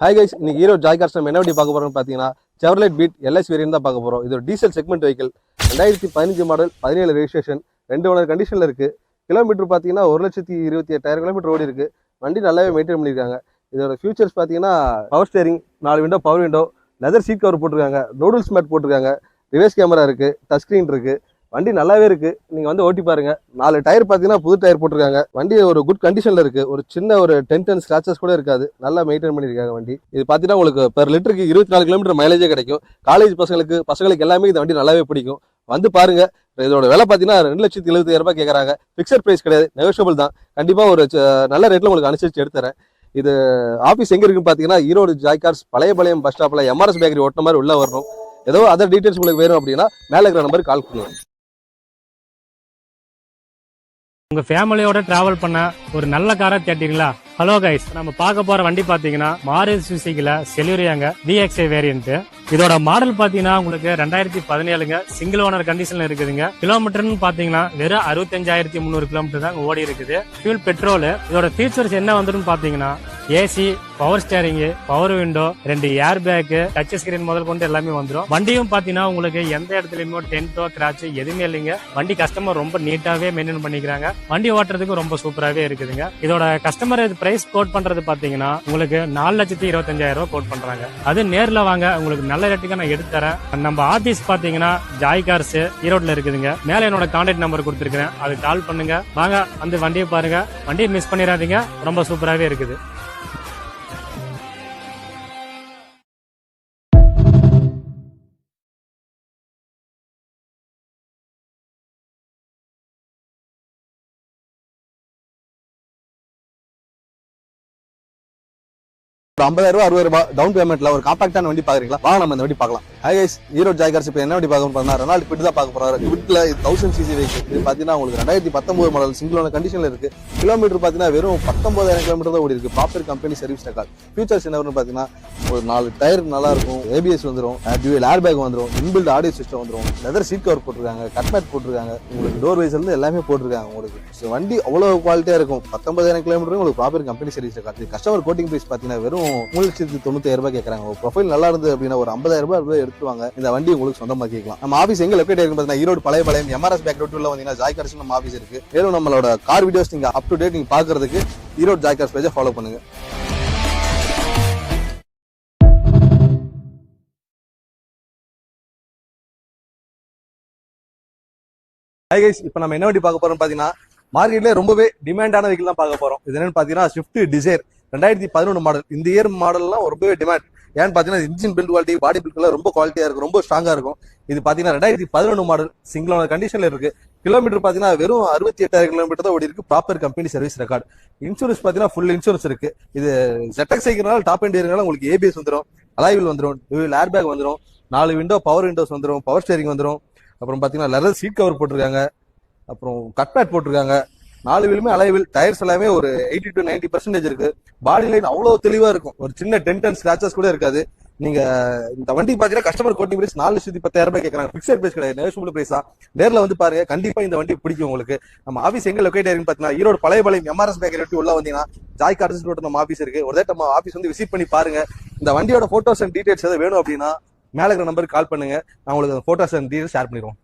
Hi guys, இன்னைக்கு hero Joy cars நம்ம என்ன வண்டி பார்க்க போறோம்னு பார்த்தீங்கன்னா செவர்லெட் பீட் எல்எஸ் வேரியன்ட் தான் பார்க்க போறோம். இது ஒரு diesel segment vehicle, 2015 model, 17 registration, 2 owner கண்டிஷனில் இருக்கு. கிலோமீட்டர் பார்த்தீங்கன்னா 1,28,000 கிலோமீட்டர் ஓடி இருக்கு. வண்டி நல்லாவே மெயின்டைன் பண்ணியிருக்காங்க. இதோட ஃபியூச்சர்ஸ் பார்த்தீங்கன்னா power steering, 4 window power window, leather seat cover போட்டிருக்காங்க, நூடுல்ஸ் மேட் போட்டிருக்காங்க, ரிவர்ஸ் கேமரா இருக்கு, டச் ஸ்க்ரீன் இருக்கு. வண்டி நல்லாவே இருக்கு. நீங்க வந்து ஓட்டி பாருங்க. 4 டயர் பாத்தீங்கன்னா புது டயர் போட்டிருக்காங்க. வண்டி ஒரு குட் கண்டிஷன்ல இருக்கு. ஒரு சின்ன ஒரு 10 ஸ்கிராச்சஸ் கூட இருக்காது. நல்லா மெயின்டைன் பண்ணிருக்காங்க வண்டி. இது பாத்தீங்கன்னா உங்களுக்கு பெர் லிட்டருக்கு 24 கிலோமீட்டர் மைலேஜே கிடைக்கும். காலேஜ் பசங்களுக்கு எல்லாமே இந்த வண்டி நல்லாவே பிடிக்கும். வந்து பாருங்க. இதோட விலை பாத்தீங்கன்னா 2,70,000 கேட்கறாங்க. பிக்சட் பிரைஸ் கிடையாது, நெகோஷியபிள் தான். கண்டிப்பா ஒரு நல்ல ரேட்ல உங்களுக்கு அனுசரிச்சு எடுத்துறேன். இது ஆஃபீஸ் எங்க இருக்குன்னு பாத்தீங்கன்னா Erode Joy Cars Pazhayapalayam bus ஸ்டாப்ல எம்ஆர்எஸ் பேக்கரி ஓட்டின மாதிரி உள்ள வரணும். ஏதோ அதர் டீடைல்ஸ் உங்களுக்கு வேணும் அப்படின்னா மேல இருக்கிற நம்பருக்கு கால் பண்ணுங்க. உங்க ஃபேமிலியோட டிராவல் பண்ண ஒரு நல்ல காரை தேடிங்களா? ஹலோ கைஸ், நம்ம பார்க்க போற வண்டி பாத்தீங்கன்னா மாருதி சுசுகில செலூரியாங்க VXi வேரியன்ட். இதோட மாடல் பாத்தீங்கன்னா உங்களுக்கு 2017ங்க, சிங்கிள் ஓனர் கண்டிஷன்ல இருக்குதுங்க. கிலோமீட்டர்னு பாத்தீங்கன்னா வெறும் 65,300 கிலோமீட்டர் தான் ஓடி இருக்குது. Fuel petrol. இதோட ஃபீச்சர்ஸ் என்ன வந்துடும் பாத்தீங்கன்னா AC, power steering, power window, 2 air bag, touch screen முதல் கொண்டு எல்லாமே வந்துடும். வண்டியும் பாத்தீங்கன்னா உங்களுக்கு எந்த இடத்துலயுமே டென்ட்டோ கிராச் எதுவுமே இல்லைங்க. வண்டி கஸ்டமர் ரொம்ப நீட்டாவே மெயின்டைன் பண்ணிக்கிறாங்க. வண்டி ஓட்டுறதுக்கு ரொம்ப சூப்பராகவே இருக்குதுங்க. இதோட கஸ்டமர் பிரைஸ் கோட் பண்றது பாத்தீங்கன்னா உங்களுக்கு 4,25,000 கோட் பண்றாங்க. அது நேர்ல வாங்க, உங்களுக்கு நல்ல ரேட்டுக்கு நான் எடுத்து தரேன். நம்ம ஆபீஸ் பாத்தீங்கன்னா ஜாய் கார்ஸ் ஈரோட்ல இருக்குதுங்க. மேல என்னோட கான்டாக்ட் நம்பர் கொடுத்துருக்கேன், அது கால் பண்ணுங்க. வாங்க அந்த வண்டியை பாருங்க. வண்டியை மிஸ் பண்ணிடாதீங்க, ரொம்ப சூப்பராகவே இருக்குது. ஒரு 50,000 60,000 டவுன் பேமெண்ட்ல ஒரு காம்பாக்டான வண்டி பாக்குறீங்களா? வாங்க நம்ம இந்த வண்டி பார்க்கலாம். Hi guys, Erode Joy cars இப்போ என்ன வண்டி பார்க்க போறோம்னா ரெனால்ட் குவிட் தான் பார்க்க போறாரு. குவிட்ல 1000cc வெஹிக்கிள். இது பாத்தீங்கன்னா உங்களுக்கு 2019 மாடல், சிங்கிள் ஓனர் கண்டிஷன்ல இருக்கு. கிலோமீட்டர் பாத்தீங்கன்னா வெறும் 19,000 கிலோமீட்டர் தான் ஓடி இருக்கு. Proper company service record. Features என்ன வரும்னு பாத்தீங்கன்னா ஒரு 4 டயர் நல்லா இருக்கும், ABS வந்துடும், டியூவல் ஏர் பேக் வந்துடும், இன்பில்ட் ஆடியோ சிஸ்டம் வந்துடும், லெதர் சீட் கவர் போட்டிருக்காங்க, கட் மேட் போட்டிருக்காங்க, உங்களுக்கு டோர் வைஸ்ல இருந்து எல்லாமே போட்டிருக்காங்க. உங்களுக்கு வண்டி அவ்வளவு குவாலிட்டியா இருக்கும். 19,000 கிலோமீட்டர் உங்களுக்கு proper company service record. Customer quoting price பாத்தீங்கன்னா வெறும் 3,90,000 கேட்கறாங்க. ஒரு ப்ரொஃபைல் நல்லா இருந்து அப்படின்னா ஒரு 50,000 எடுத்துவாங்க. இந்த வண்டி உங்களுக்கு சொந்தமாக்கிக்கலாம். நம்ம ஆபீஸ் எங்க லொகேட் இருக்கு பாத்தீங்கன்னா ஈரோடு பழையபாளையம் எம்ஆர்எஸ் பேக்கரி உள்ள வந்தீங்கன்னா ஜாய் கார்ஸ் நம்ம ஆபீஸ் இருக்கு. மேலும் நம்மளோட கார் வீடியோஸ் நீங்க அப் டு டேட் நீங்க பாக்குறதுக்கு ஈரோடு ஜாய் கார்ஸ் பேஜை ஃபாலோ பண்ணுங்க. ஹாய் கைஸ், இப்போ நம்ம என்ன வண்டி பார்க்க போறோம் பாத்தீங்கன்னா மார்க்கெட்ல ரொம்பவே டிமாண்டான வெஹிக்கிள் தான் பார்க்க போறோம். இது என்னன்னு பாத்தீங்கன்னா ஸ்விஃப்ட் டிசைர் 2011 மாடல். இந்த இயர் மாடல்லாம் ரொம்பவே டிமாண்ட். ஏன்னு பாத்தீங்கன்னா engine build quality, body build ரொம்ப குவாலிட்டியா இருக்கும், ரொம்ப ஸ்ட்ராங்கா இருக்கும். இது பாத்தீங்கன்னா 2011 மாடல், சிங்கிள் ஓனர் கண்டிஷன்ல இருக்கு. கிலோமீட்டர் பாத்தீங்கன்னா வெறும் 68,000 கிலோமீட்டர் தான் ஓடி இருக்கு. Proper company service record. Insurance பாத்தீங்கன்னா ஃபுல் இன்சூரன்ஸ் இருக்கு. இது ZX சைக்கிள்னால டாப் எண்ட் ஏரியால உங்களுக்கு ABS வந்துடும், அலாய்வில் வந்துடும், டியூவல் ஏர் பேக் வந்துடும், 4 விண்டோ பவர் விண்டோஸ் வந்துடும், பவர் ஸ்டேரிங் வந்துடும். அப்புறம் பாத்தீங்கன்னா லெதர் சீட் கவர் போட்டிருக்காங்க, அப்புறம் கட் மேட் போட்டிருக்காங்க. 4 வீலுமே அலைவில், டயர்ஸ் எல்லாமே ஒரு 80 to 90% இருக்கு. பாடி லைன் அவ்வளவு தெளிவா இருக்கும். ஒரு சின்ன 10 ஸ்கிராச்சஸ் கூட இருக்காது. நீங்க இந்த வண்டி பாத்தீங்கன்னா கஸ்டமர் கோட்டிங் பிரைஸ் 4,10,000 கேட்கறாங்க. பிக்சட் பிரைஸ் கிடையாது, நெகோஷியபிள் பிரைஸ் தான். நேர்ல வந்து பாருங்க, கண்டிப்பா இந்த வண்டி பிடிக்கும் உங்களுக்கு. நம்ம ஆபீஸ் எங்க லொகேட் ஆயிருக்குன்னு பாத்தீங்கன்னா ஈரோடு பழையபாளையம் எம்ஆர்எஸ் பேக்கரி உள்ள வந்தீங்கன்னா ஜாய் கார்ஸ் நம்ம ஆபீஸ் இருக்கு. ஒரு நம்ம ஆபீஸ் வந்து விசிட் பண்ணி பாருங்க. இந்த வண்டியோட போட்டோஸ் அண்ட் டீடைல்ஸ் ஏதாவது வேணும் அப்படின்னா மேல இருக்கிற நம்பருக்கு கால் பண்ணுங்க. நான் உங்களுக்கு அந்த போட்டோஸ் அண்ட் டீடைல்ஸ் ஷேர் பண்ணிடுவோம்.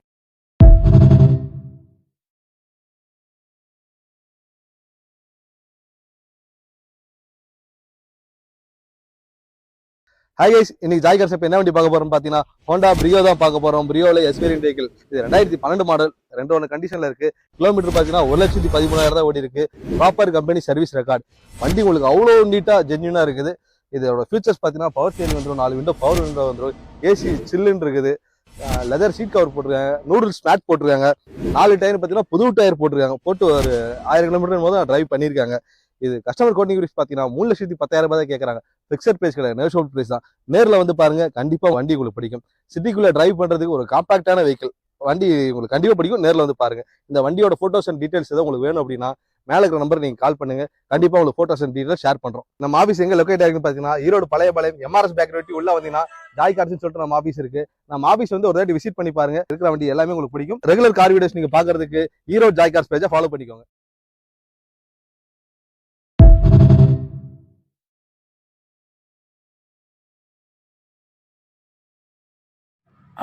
ஹாய் கைஸ், இன்னைக்கு ஜாய் கார்ஸ் என்ன வண்டி பார்க்க போறோம் பாத்தீங்கன்னா ஹோண்டா பிரியோ தான் பார்க்க போறோம். பிரியோல எஸ் வேரியன்ட் வெஹிக்கிள். இது 2012 மாடல், 2 ஓனர் கண்டிஷன்ல இருக்கு. கிலோமீட்டர் பாத்தீங்கன்னா 1,13,000 தான் ஓடி இருக்கு. Proper company service record. வண்டி உங்களுக்கு அவ்வளவு நீட்டா ஜென்யூனா இருக்குது. இதோட ஃபீச்சர்ஸ் பாத்தீங்கன்னா பவர் ஸ்டேரிங் வந்துடும், 4 விண்டோ பவர் விண்டோ வந்துடும், ஏசி சில்லுன்னு இருக்குது, லெதர் சீட் கவர் போட்டிருக்காங்க, நூடுல்ஸ் மேட் போட்டிருக்காங்க, 4 டயர் பாத்தீங்கன்னா புது டயர் போட்டிருக்காங்க. போட்டு ஒரு 1000 கிலோமீட்டர் போது டிரைவ் பண்ணிருக்காங்க. இது கஸ்டமர் கோட்டிங் பிரைஸ் பாத்தீங்கன்னா 3,10,000 தான் கேட்கறாங்க. பிக்சட் பிரைஸ் கிடையாது, நெகோஷியபிள் பிரைஸ் தான். நேர்ல வந்து பாருங்க, கண்டிப்பா வண்டி உங்களுக்கு பிடிக்கும். சிட்டிக்குள்ள டிரைவ் பண்றதுக்கு ஒரு காம்பாக்டான வெஹிக்கிள். வண்டி உங்களுக்கு கண்டிப்பா பிடிக்கும். நேர்ல வந்து பாருங்க. இந்த வண்டியோட போட்டோஸ் அண்ட் டீடைல்ஸ் ஏதாவது உங்களுக்கு வேணும் அப்படின்னா மேல இருக்கிற நம்பர் நீங்க கால் பண்ணுங்க. கண்டிப்பா உங்களுக்கு போட்டோஸ் அண்ட் டீடைல்ஸ் ஷேர் பண்றோம். நம்ம ஆபீஸ் எங்க லொகேட் ஆயிருக்குன்னு பாத்தீங்கன்னா ஈரோடு பழையபாளையம் எம்ஆர்எஸ் பேக்கரி உள்ள வந்தீங்கன்னா ஜாய் கார்ஸ் சொல்லிட்டு நம்ம ஆபீஸ் இருக்கு. நம்ம ஆபீஸ் வந்து ஒரு தாட்டி விசிட் பண்ணி பாருங்க. இருக்கிற வண்டி எல்லாமே உங்களுக்கு பிடிக்கும். ரெகுலர் கார் வீடியோஸ் நீங்க பாக்குறதுக்கு ஈரோடு ஜாய் கார்ஸ் பேஜை ஃபாலோ பண்ணிக்கோங்க.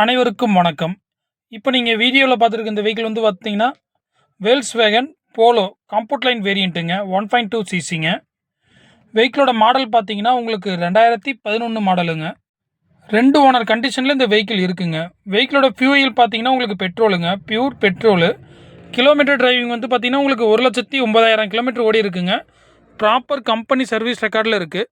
அனைவருக்கும் வணக்கம். இப்போ நீங்கள் வீடியோவில் பார்த்துருக்க இந்த வெஹிக்கிள் வந்து பார்த்தீங்கன்னா வேல்ஸ்வேகன் போலோ காம்பவுண்ட் லைன் வேரியண்ட்டுங்க 1.2 சிசிங்க. வெஹிக்கிளோட மாடல் பார்த்தீங்கன்னா உங்களுக்கு 2011 மாடலுங்க. 2 ஓனர் கண்டிஷனில் இந்த வெஹிக்கிள் இருக்குங்க. வெஹிக்கிளோட ஃபியூயல் பார்த்தீங்கன்னா உங்களுக்கு பெட்ரோலுங்க, பியூர் பெட்ரோலு. கிலோமீட்டர் டிரைவிங் வந்து பார்த்தீங்கன்னா உங்களுக்கு 1,09,000 கிலோமீட்டர் ஓடி இருக்குங்க. ப்ராப்பர் கம்பெனி சர்வீஸ் ரெக்கார்டில் இருக்குது.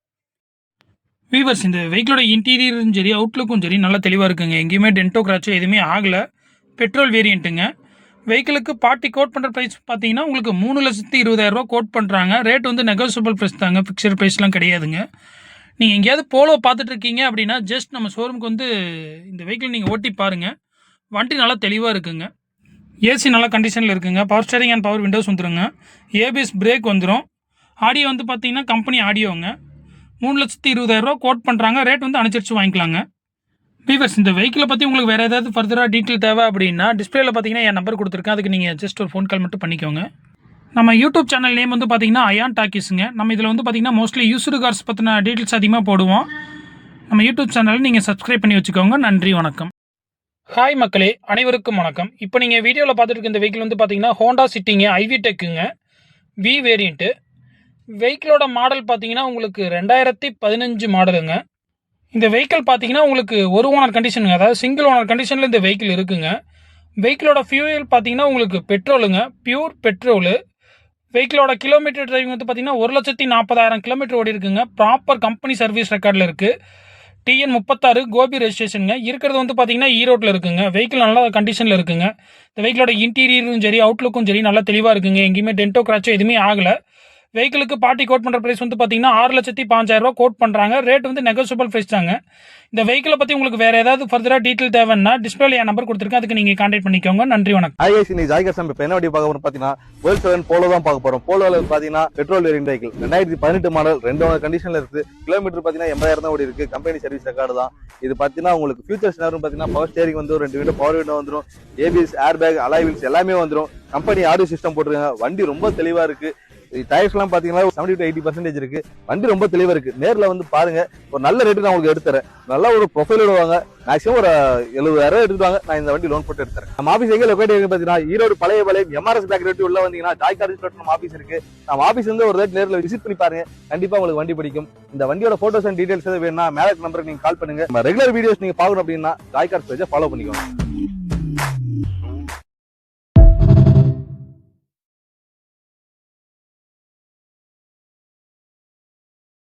வீவர்ஸ், இந்த வெஹிக்கிளோட இன்டீரியரும் சரி அவுட்லுக்கும் சரி நல்லா தெளிவாக இருக்குங்க. எங்கேயுமே டென்டோ கிராச்சோ எதுவுமே ஆகலை. பெட்ரோல் வேரியண்ட்டுங்க. வெஹிக்கிளுக்கு பார்ட்டி கோட் பண்ணுற ப்ரைஸ் பார்த்தீங்கன்னா உங்களுக்கு 3,20,000 கோட் பண்ணுறாங்க. ரேட் வந்து நெகோசியபிள் ப்ரைஸ் தாங்க, ஃபிக்ஸட் ப்ரைஸ்லாம் கிடையாதுங்க. நீங்கள் எங்கேயாவது போலோ பார்த்துட்டு இருக்கீங்க அப்படின்னா ஜஸ்ட் நம்ம ஷோரூமுக்கு வந்து இந்த வெஹிக்கிள் நீங்கள் ஓட்டி பாருங்கள். வண்டி நல்லா தெளிவாக இருக்குங்க. ஏசி நல்லா கண்டிஷனில் இருக்குங்க. Power steering and power windows வந்துருங்க. ஏபிஎஸ் பிரேக் வந்துடும். ஆடியோ வந்து பார்த்தீங்கன்னா கம்பெனி ஆடியோங்க. 3,20,000 கோட் பண்ணுறாங்க. ரேட் வந்து அனுசரித்து வாங்கிக்கலாங்க. வீவர்ஸ், இந்த வெஹிக்கிளை பற்றி உங்களுக்கு வேறு ஏதாவது ஃபர்தராக டீட்டெயில் தேவை அப்படின்னா டிஸ்பிளேல பார்த்தீங்கன்னா என் நம்பர் கொடுத்துருக்கேன். அதுக்கு நீங்கள் ஜஸ்ட் ஒரு ஃபோன் கால் மட்டும் பண்ணிக்கோங்க. நம்ம யூடியூப் சேனல் நேம் வந்து பார்த்தீங்கன்னா அயான் டாக்கீஸுங்க. நம்ம இதில் வந்து பார்த்தீங்கன்னா மோஸ்ட்லி யூஸ்டு கார்ஸ் பற்றின டீட்டெயில்ஸ் அதிகமாக போடுவோம். நம்ம யூடியூப் சேனலில் நீங்கள் சப்ஸ்கிரைப் பண்ணி வச்சுக்கோங்க. நன்றி, வணக்கம். ஹாய் மக்களே, அனைவருக்கும் வணக்கம். இப்போ நீங்கள் வீடியோவில் பார்த்துட்டு இருக்க இந்த வெஹிக்கிள் வந்து பார்த்தீங்கன்னா ஹோண்டா சிட்டிங்க, ஐவி டெக்குங்க, வி வேரியண்ட்டு. வெஹிக்கிளோட மாடல் பார்த்தீங்கன்னா உங்களுக்கு 2015 மாடலுங்க. இந்த வெஹிக்கிள் பார்த்தீங்கன்னா உங்களுக்கு ஒரு ஓனர் கண்டிஷனுங்க, அதாவது சிங்கிள் ஓனர் கண்டிஷனில் இந்த வெஹிக்கிள் இருக்குங்க. வெஹிக்கிளோட ஃபியூயல் பார்த்தீங்கன்னா உங்களுக்கு பெட்ரோலுங்க, பியூர் பெட்ரோலு. வெஹிக்கிளோட கிலோமீட்டர் டிரைவிங் வந்து பார்த்தீங்கன்னா 1,40,000 கிலோமீட்டர் ஓடி இருக்குங்க. ப்ராப்பர் கம்பெனி சர்வீஸ் ரெக்கார்டில் இருக்குது. டிஎன் 36 கோபி ரெஜிஸ்ட்ரேஷனுங்க. இருக்கிறது வந்து பார்த்தீங்கன்னா ஈரோட்டில் இருக்குங்க. வெஹிக்கிள் நல்லா கண்டிஷனில் இருக்குங்க. இந்த வெஹிக்கிளோட இன்டீரியரும் சரி அவுட்லுக்கும் சரி நல்லா தெளிவாக இருக்குங்க. எங்கேயுமே டென்டோ கிராச்சோ எதுவுமே ஆகலை. வெஹிக்கிளுக்கு பார்ட்டி கோட் பண்ணுற ப்ரைஸ் வந்து பார்த்தீங்கன்னா 6,05,000 கோட் பண்ணுறாங்க. ரேட் வந்து நெகோசியபிள் ப்ரைஸ் தாங்க. இந்த வெஹிக்கிளை பற்றி உங்களுக்கு வேறு ஏதாவது ஃபர்தராக டீட்டெயில் தேவைன்னா டிஸ்பிளேல என் நம்பர் கொடுத்துருக்கேன். அதுக்கு நீங்கள் கான்டாக்ட் பண்ணிக்கோங்க. நன்றி, வணக்கம். ஹாய் கைஸ், இன்னைக்கு ஜாய்கார்ஸ் நம்ம இப்போ என்ன வண்டி பார்க்க போறோம் பார்த்தீங்கன்னா வேல்ஸ்வேகன் போலோ தான் பார்க்க போறோம். போலோவில் பார்த்தீங்கன்னா petrol variant vehicle 2018 model, 2 owner கண்டிஷனில் இருக்குது. கிலோமீட்டர் பார்த்தீங்கன்னா 80,000 தான் ஓடி இருக்கு. கம்பெனி சர்வீஸ் ரெக்கார்டு தான். இது பார்த்தீங்கன்னா உங்களுக்கு ஃபியூச்சர்ஸ் நேரம் பார்த்தீங்கன்னா பவர் ஸ்டேரிங் வந்து 2 விண்டோ பவர் விண்டோ வந்துடும். ABS, air bag, alloy wheels எல்லாமே வந்துடும். கம்பெனி ஆடியோ சிஸ்டம் போட்டுருக்காங்க. வண்டி ரொம்ப தெளிவாக இருக்கு. டயர்ஸ் எல்லாம் பாத்தீங்கன்னா 70 to 80% இருக்கு. வண்டி ரொம்ப தெளிவா இருக்கு. நேர்ல வந்து பாருங்க. ஒரு நல்ல ரேட்டு நான் உங்களுக்கு எடுத்துறேன். நல்ல ஒரு ப்ரொஃபைல் வாங்க. மேக்ஸிமம் ஒரு 70,000 எடுத்துட்டு வாங்க. நான் இந்த வண்டி லோன் போட்டு எடுத்துறேன். நம்ம ஆபீஸ் எங்க லொகேட் இருக்கு பாத்தீங்கன்னா ஈரோடு பழைய பாளையம் எம்ஆர்எஸ் பேக் ரேட்டு உள்ள வந்தீங்கன்னா ஜாய்கார்ஸ் நம்ம ஆபீஸ் இருக்கு. நம்ம ஆபீஸ் வந்து ஒரு ரேட் நேர்ல விசிட் பண்ணி பாருங்க. கண்டிப்பா உங்களுக்கு வண்டி பிடிக்கும். இந்த வண்டியோட போட்டோஸ் அண்ட் டீடைல்ஸ் எதாவது வேணும்னா மேல நம்பருக்கு நீங்க கால் பண்ணுங்க. நம்ம ரெகுலர் வீடியோஸ் நீங்க பாக்கணும் அப்படின்னா ஜாய்கார்ஸ் பேஜை ஃபாலோ பண்ணிக்கோங்க.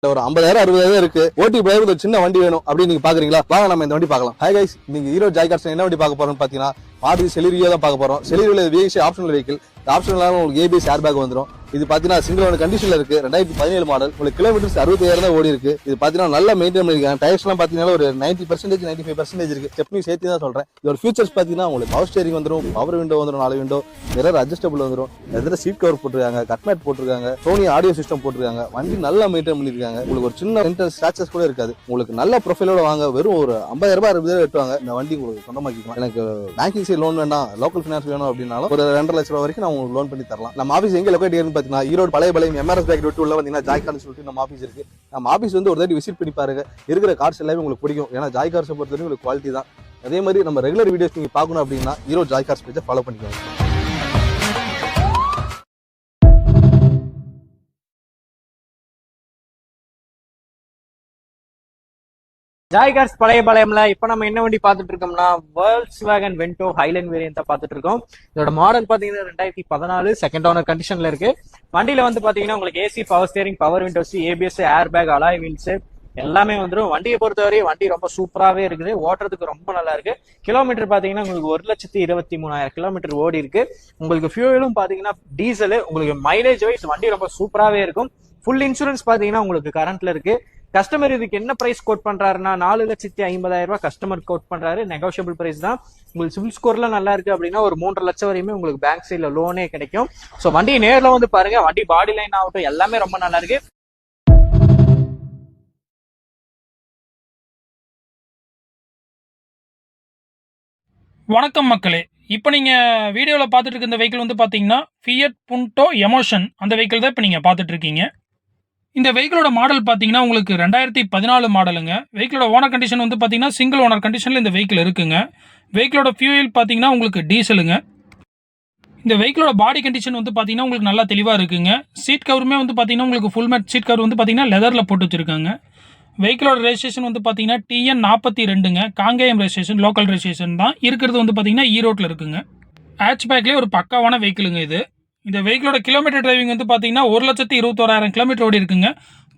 ஒரு 50,000 60,000 இருக்கு. ஓட்டி டிரைவர் ஒரு சின்ன வண்டி வேணும் அப்படின்னு நீங்க பாக்குறீங்களா? வாங்க நம்ம இந்த வண்டி பார்க்கலாம். ஹாய் கைஸ், நீங்க ஈரோடு ஜாய்கார்ஸ் என்ன வண்டி பார்க்க போறோம்னு பாத்தீங்கன்னா மாருதி செலிரியோ தான் பார்க்க போறோம். செலிரியோல விஎக்ஸ் ஆப்ஷனல் வெஹிக்கிள். ஆப்ஷனலான உங்களுக்கு ஏபிஎஸ் ஏர் பேக் வந்துடும். இது பாத்தீங்கன்னா சிங்கிள் ஓனர் கண்டிஷன்ல இருக்கு. 2017 மாடல். உங்களுக்கு கிலோமீட்டர்ஸ் 65,000 தான் ஓடி இருக்கு. இது பாத்தீங்கன்னா நல்லா மெயின்டைன் பண்ணிருக்காங்க. டயர்ஸ் எல்லாம் பாத்தீங்கன்னா ஒரு 90% 95% இருக்கு. ஸ்டெப்னி சேர்த்து தான் சொல்றேன். இதோட ஃபியூச்சர்ஸ் பாத்தீங்கன்னா உங்களுக்கு பவர் ஸ்டேரிங் வந்துடும், பவர் விண்டோ வந்துடும், 4 விண்டோ, மிரர் அட்ஜஸ்டபிள் வந்துடும். எதிர சீட் கவர் போட்டிருக்காங்க, கட் மேட் போட்டிருக்காங்க, சோனி ஆடியோ சிஸ்டம் போட்டிருக்காங்க. வண்டி நல்லா மெயின்டைன் பண்ணிருக்காங்க. உங்களுக்கு ஒரு சின்ன இன்டர் ஸ்கிராச்சஸ் கூட இருக்காது. உங்களுக்கு நல்ல ப்ரொஃபைலோட வாங்க. வெறும் ஒரு 50,000 60,000 எட்டுவாங்க. இந்த வண்டி உங்களுக்கு சொந்தமாக்கிக்கலாம். எனக்கு பேங்கிங் சைட் லோன் வேண்டாம், லோக்கல் ஃபினான்ஸ் வேணும் அப்படின்னாலும் ஒரு 2.5 லட்சம் ரூபாய் வரைக்கும் நான் உங்களுக்கு லோன் பண்ணி தரலாம். நம்ம ஆஃபீஸ் எங்க லொகேட் இருக்குன்னு பாத்தீங்கன்னா ஈரோடு பழைய பாளையம் எம்ஆர்எஸ் பேக் ரோட் உள்ள வந்தீங்கன்னா ஜாய்கார்ஸ் சொல்லிட்டு நம்ம ஆஃபீஸ் இருக்கு. நம்ம ஆஃபீஸ் வந்து ஒரு தாட்டி விசிட் பண்ணி பாருங்க. இருக்கிற கார்ஸ் எல்லாமே உங்களுக்கு பிடிக்கும். ஏன்னா ஜாய்கார்ஸை பொறுத்தவரைக்கும் உங்களுக்கு குவாலிட்டி தான். அதே மாதிரி நம்ம ரெகுலர் வீடியோஸ் நீங்க பார்க்கணும் அப்படின்னா ஈரோடு ஜாய்கார்ஸ் பேஜை ஃபாலோ பண்ணிக்கோங்க. ஜாய்கார்ஸ் பழைய பாளையம்ல இப்ப நம்ம என்ன வண்டி பாத்துட்டு இருக்கோம்னா வேல்ஸ்வேகன் வென்டோ ஹைலைன் வேரியன்ட் பாத்துட்டு இருக்கோம். இதோட மாடல் பாத்தீங்கன்னா 2014 செகண்ட் ஓனர் கண்டிஷன்ல இருக்கு. வண்டியில வந்து பாத்தீங்கன்னா உங்களுக்கு AC, power steering, power Windows, ABS, air bag, alloy wheels எல்லாமே வந்துடும். வண்டியை பொறுத்தவரை வண்டி ரொம்ப சூப்பராகவே இருக்குது. ஓட்டுறதுக்கு ரொம்ப நல்லா இருக்கு. கிலோமீட்டர் பாத்தீங்கன்னா உங்களுக்கு 1,23,000 கிலோமீட்டர் ஓடி இருக்கு. உங்களுக்கு ஃபியூயலும் பாத்தீங்கன்னா டீசல். உங்களுக்கு மைலேஜ் வைஸ் வண்டி ரொம்ப சூப்பராகவே இருக்கும். ஃபுல் இன்சூரன்ஸ் பாத்தீங்கன்னா உங்களுக்கு கரண்ட்ல இருக்கு. கஸ்டமர் இதுக்கு என்ன பிரைஸ் கோட் பண்றாருன்னா 4,50,000 கஸ்டமர் கோட் பண்றாரு. நெகோசியபிள் பிரைஸ் தான். உங்களுக்கு சிவில் ஸ்கோர்லாம் நல்லா இருக்கு அப்படின்னா ஒரு 3.5 லட்சம் வரையுமே உங்களுக்கு பேங்க் சைட்ல லோனே கிடைக்கும். ஸோ வண்டி நேர்ல வந்து பாருங்க. வண்டி பாடி லைன் ஆகட்டும் எல்லாமே ரொம்ப நல்லா இருக்கு. வணக்கம் மக்களே. இப்போ நீங்கள் வீடியோவில் பார்த்துட்டு இருக்க இந்த வெஹிக்கிள் வந்து பார்த்தீங்கன்னா ஃபியட் புண்டோ எமோஷன் அந்த வெஹிக்கிள் தான் இப்போ நீங்கள் பார்த்துட்டு இருக்கீங்க. இந்த வெஹிக்கிளோட மாடல் பார்த்தீங்கன்னா உங்களுக்கு 2014 மாடலுங்க. வெஹிக்கிளோட ஓனர் கண்டிஷன் வந்து பார்த்தீங்கன்னா சிங்கிள் ஓனர் கண்டிஷனில் இந்த வெஹிக்கிள் இருக்குங்க. வெஹிக்கிளோட ஃபியூயல் பார்த்தீங்கன்னா உங்களுக்கு டீசலுங்க. இந்த வெஹிக்கிளோட பாடி கண்டிஷன் வந்து பார்த்தீங்கன்னா உங்களுக்கு நல்லா தெளிவாக இருக்குங்க. சீட் கவருமே வந்து பார்த்தீங்கன்னா உங்களுக்கு ஃபுல் மேட் சீட் கவர் வந்து பார்த்தீங்கன்னா லெதரில் போட்டு வச்சிருக்காங்க. வெஹிக்கிளோட ரெஜிஸ்ட்ரேஷன் வந்து பார்த்தீங்கன்னா TN 42ங்க. காங்கேயம் ரெஜிஸ்ட்ரேஷன், லோக்கல் ரெஜிஸ்ட்ரேஷன் தான். இருக்கிறது வந்து பார்த்தீங்கன்னா ஈரோட்டில் இருக்குங்க. ஹேட்ச்பேக்லேயே ஒரு பக்காவான வெஹிக்கிளுங்க இது. இந்த வெஹிக்கிளோட கிலோமீட்டர் டிரைவிங் வந்து பார்த்தீங்கன்னா 1,21,000 கிலோமீட்டர் ஓடி இருக்குங்க.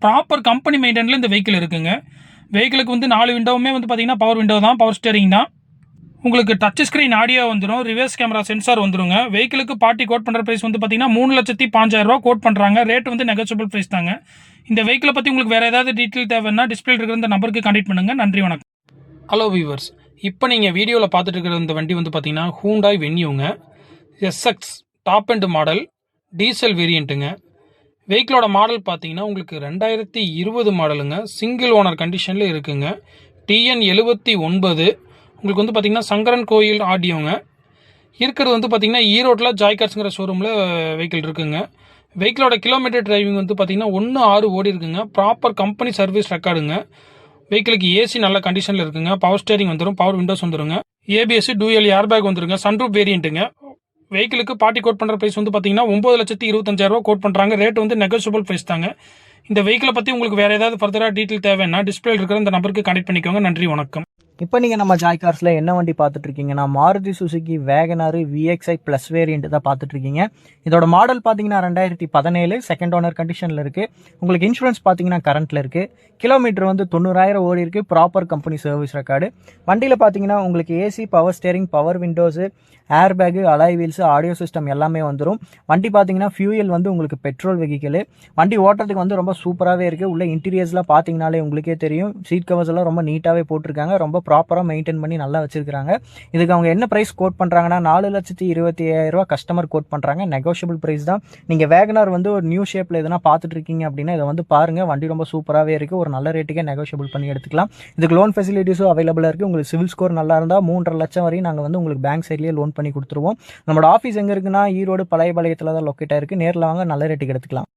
ப்ராப்பர் கம்பெனி மெயின்டெனில் இந்த வெஹிக்கிள் இருக்குங்க. வெஹிக்கிளுக்கு வந்து 4 விண்டோவுமே வந்து பார்த்தீங்கன்னா பவர் விண்டோ தான், பவர் ஸ்டேரிங் தான். உங்களுக்கு டச் ஸ்க்ரீன் ஆடியோ வந்துடும், ரிவர்ஸ் கேமரா சென்சார் வந்துருங்க. வெஹிக்கிளுக்கு பார்ட்டி கோட் பண்ணுற ப்ரைஸ் வந்து பார்த்தீங்கன்னா 3,05,000 கோட் பண்ணுறாங்க. ரேட் வந்து நெகோசியபிள் ப்ரைஸ் தாங்க. இந்த வெஹிக்கிளை பற்றி உங்களுக்கு வேறு ஏதாவது டீட்டெயில் தேவைன்னா டிஸ்பிளே இருக்கிற இந்த நம்பருக்கு கான்டெக்ட் பண்ணுங்கள். நன்றி, வணக்கம். ஹலோ வியூவர்ஸ், இப்போ நீங்கள் வீடியோவில் பார்த்துட்டு இருக்கிற இந்த வண்டி வந்து பார்த்தீங்கன்னா ஹூண்டாய் வென்யூங்க. SX top and model diesel வேரியண்ட்டுங்க. வெஹிக்கிளோட மாடல் பார்த்தீங்கன்னா உங்களுக்கு 2020 மாடலுங்க. சிங்கிள் ஓனர் கண்டிஷனில் இருக்குங்க. TN 79. உங்களுக்கு வந்து பார்த்தீங்கன்னா சங்கரன் கோயில் ஆடியோங்க. இருக்கிறது வந்து பார்த்தீங்கன்னா ஈரோட்டில் ஜாய்கார்ஸுங்கிற ஷோரூமில் வெஹிக்கிள் இருக்குங்க. வெஹிக்கிளோட கிலோமீட்டர் டிரைவிங் வந்து பார்த்தீங்கன்னா 1.6 ஓடி இருக்குங்க. ப்ராப்பர் கம்பெனி சர்வீஸ் ரெக்கார்டுங்க. வெஹிக்கிளுக்கு ஏசி நல்ல கண்டிஷனில் இருக்குங்க. பவர் ஸ்டேரிங் வந்துடும், பவர் விண்டோஸ் வந்துருங்க. ABS டூயல் ஏர்பேக் வந்துருங்க. சன்ரூப் வேரியண்ட்டுங்க. வெஹிக்கிளுக்கு பார்ட்டி கோட் பண்ணுற ப்ரைஸ் வந்து பார்த்தீங்கன்னா 9,25,000 கோட் பண்ணுறாங்க. ரேட் வந்து நெகோசியபிள் ப்ரைஸ் தாங்க. இந்த வெஹிக்கிளை பற்றி உங்களுக்கு வேறு ஏதாவது ஃபர்தராக டீட்டெயில் தேவைன்னா டிஸ்பிளே இருக்கிற இந்த நம்பருக்கு கான்டெக்ட் பண்ணிக்கோங்க. நன்றி, வணக்கம். இப்போ நீங்கள் நம்ம ஜாய் கார்ஸில் என்ன வண்டி பார்த்துட்டு இருக்கீங்கன்னா Maruti Suzuki Wagon R VXI plus variant தான் பார்த்துட்டு இருக்கீங்க. இதோட மாடல் பார்த்தீங்கன்னா 2017 செகண்ட் ஓனர் கண்டிஷனில் இருக்குது. உங்களுக்கு இன்சூரன்ஸ் பார்த்தீங்கன்னா கரண்ட்டில் இருக்குது. கிலோமீட்டர் வந்து 90,000 ஓடி இருக்குது. Proper company service record. வண்டியில் பார்த்தீங்கன்னா உங்களுக்கு AC, power steering, power windows, air bag, alloy wheels, audio system எல்லாமே வந்துடும். வண்டி பார்த்தீங்கன்னா ஃபியூயல் வந்து உங்களுக்கு பெட்ரோல் வெஹிக்கிள். வண்டி ஓட்டுறதுக்கு வந்து ரொம்ப சூப்பராகவே இருக்குது. உள்ள இன்டீரியர்ஸ்லாம் பார்த்தீங்கனாலே உங்களுக்கே தெரியும். சீட் கவர்ஸ் எல்லாம் ரொம்ப நீட்டாகவே போட்டிருக்காங்க. ரொம்ப ப்ராப்பராக மெயின்டைன் பண்ணி நல்லா வச்சிருக்காங்க. இதுக்கு அவங்க என்ன ப்ரைஸ் கோட் பண்ணுறாங்கன்னா 4,25,000 கஸ்டமர் கோட் பண்ணுறாங்க. நெகோஷியபிள் ப்ரைஸ் தான். நீங்கள் வேகனார் வந்து ஒரு நியூ ஷேப்பில் எதனா பார்த்துட்டு இருக்கீங்க அப்படின்னா இதை வந்து பாருங்கள். வண்டி ரொம்ப சூப்பராகவே இருக்குது. ஒரு நல்ல ரேட்டுக்கே நெகோஷியபிள் பண்ணி எடுத்துக்கலாம். இதுக்கு லோன் ஃபெசிலிட்டிஸும் அவைலபிளாக இருக்குது. உங்களுக்கு சிவில் ஸ்கோர் நல்லா இருந்தால் 3.5 லட்சம் வரையும் நாங்கள் வந்து உங்களுக்கு பேங்க் சைட்லேயே லோன் பண்ணி கொடுத்துருவோம். நம்மளோட ஆஃபீஸ் எங்கே இருக்குன்னா ஈரோடு பழையபாளையத்தில் தான் லொக்கேட் ஆயிருக்கு. நேரில் வாங்க, நல்ல ரேட்டுக்கு எடுத்துக்கலாம்.